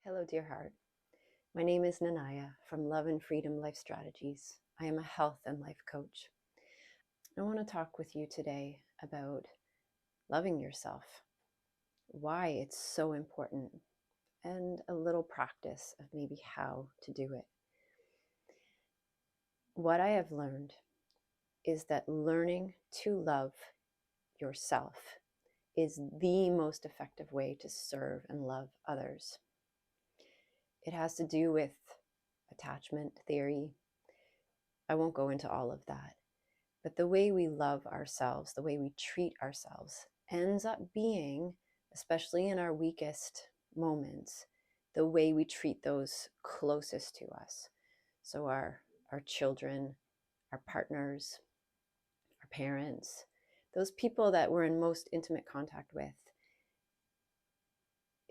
Hello, dear heart. My name is Nanaya from Love and Freedom Life Strategies. I am a health and life coach. I want to talk with you today about loving yourself, why it's so important, and a little practice of maybe how to do it. What I have learned is that learning to love yourself is the most effective way to serve and love others. It has to do with attachment theory. I won't go into all of that. But the way we love ourselves, the way we treat ourselves, ends up being, especially in our weakest moments, the way we treat those closest to us. So our children, our partners, our parents, those people that we're in most intimate contact with.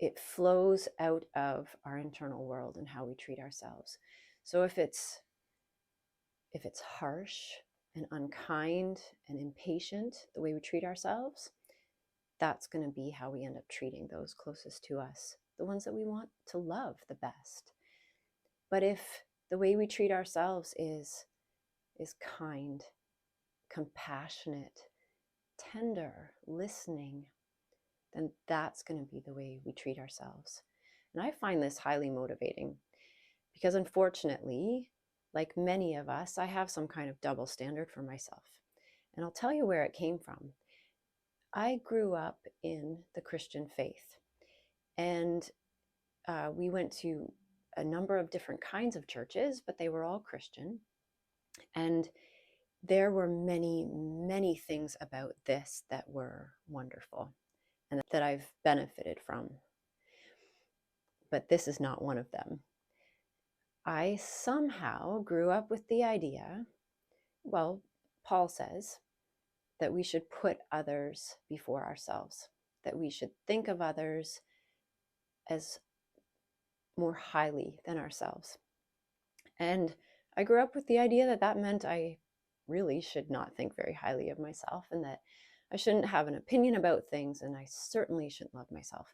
It flows out of our internal world and how we treat ourselves. So if it's harsh and unkind and impatient, the way we treat ourselves, that's going to be how we end up treating those closest to us, the ones that we want to love the best. But if the way we treat ourselves is kind, compassionate, tender, listening, then that's going to be the way we treat ourselves. And I find this highly motivating because, unfortunately, like many of us, I have some kind of double standard for myself. And I'll tell you where it came from. I grew up in the Christian faith, and we went to a number of different kinds of churches, but they were all Christian. And there were many, many things about this that were wonderful and that I've benefited from. But this is not one of them. I somehow grew up with the idea, well, Paul says, that we should put others before ourselves, that we should think of others as more highly than ourselves. And I grew up with the idea that that meant I really should not think very highly of myself, and that I shouldn't have an opinion about things, and I certainly shouldn't love myself.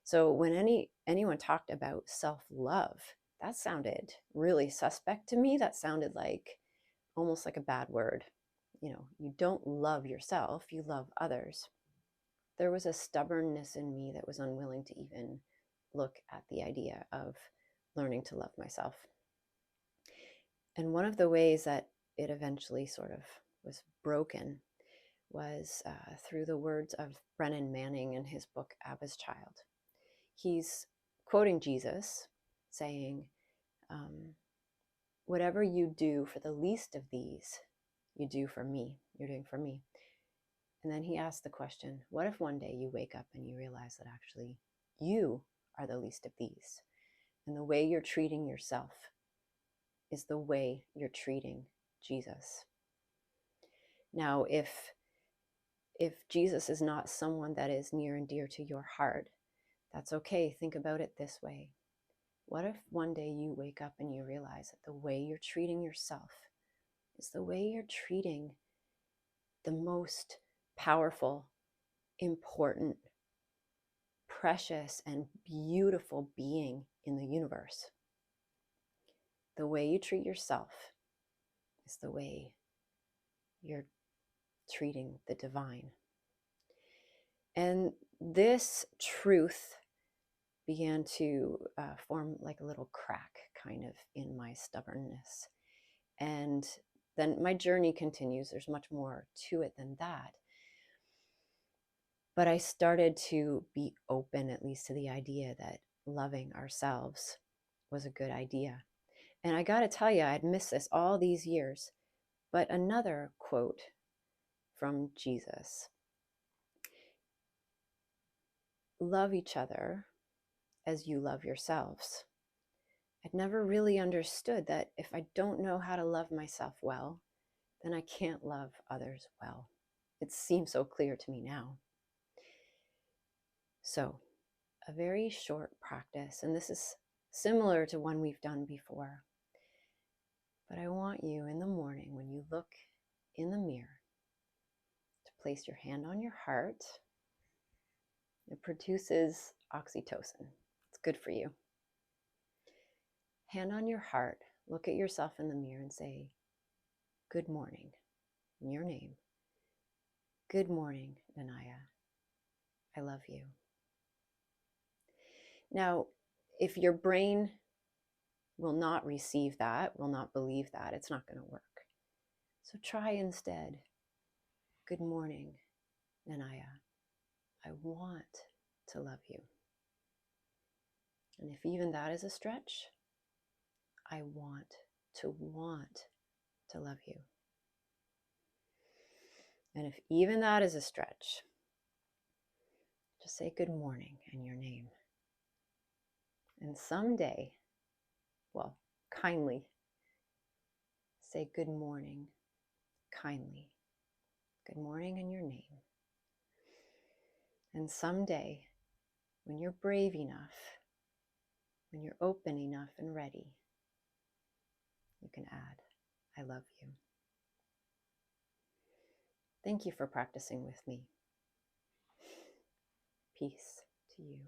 So when anyone talked about self-love, that sounded really suspect to me. That sounded like almost like a bad word. You don't love yourself, you love others. There was a stubbornness in me that was unwilling to even look at the idea of learning to love myself. And one of the ways that it eventually sort of was broken was through the words of Brennan Manning in his book, Abba's Child. He's quoting Jesus saying, whatever you do for the least of these, you do for me. You're doing for me. And then he asked the question, what if one day you wake up and you realize that actually you are the least of these? And the way you're treating yourself is the way you're treating Jesus. Now, if Jesus is not someone that is near and dear to your heart, that's okay. Think about it this way. What if one day you wake up and you realize that the way you're treating yourself is the way you're treating the most powerful, important, precious, and beautiful being in the universe? The way you treat yourself is the way you're treating the divine. And this truth began to form like a little crack kind of in my stubbornness. And then my journey continues. There's much more to it than that. But I started to be open, at least to the idea that loving ourselves was a good idea. And I got to tell you, I'd missed this all these years. But another quote from Jesus: love each other as you love yourselves. I'd never really understood that if I don't know how to love myself well, then I can't love others well. It seems so clear to me now. So, a very short practice, and this is similar to one we've done before. But I want you in the morning, when you look in the mirror, to place your hand on your heart. It produces oxytocin. It's good for you. Hand on your heart, look at yourself in the mirror and say, good morning, in your name. Good morning, Nanaya. I love you. Now, if your brain will not receive that, will not believe that, it's not going to work. So try instead, good morning, Nanaya. I want to love you. And if even that is a stretch, I want to love you. And if even that is a stretch, just say good morning in your name. And someday, well, kindly say good morning, kindly. Good morning in your name. And someday, when you're brave enough, when you're open enough and ready, you can add, I love you. Thank you for practicing with me. Peace to you.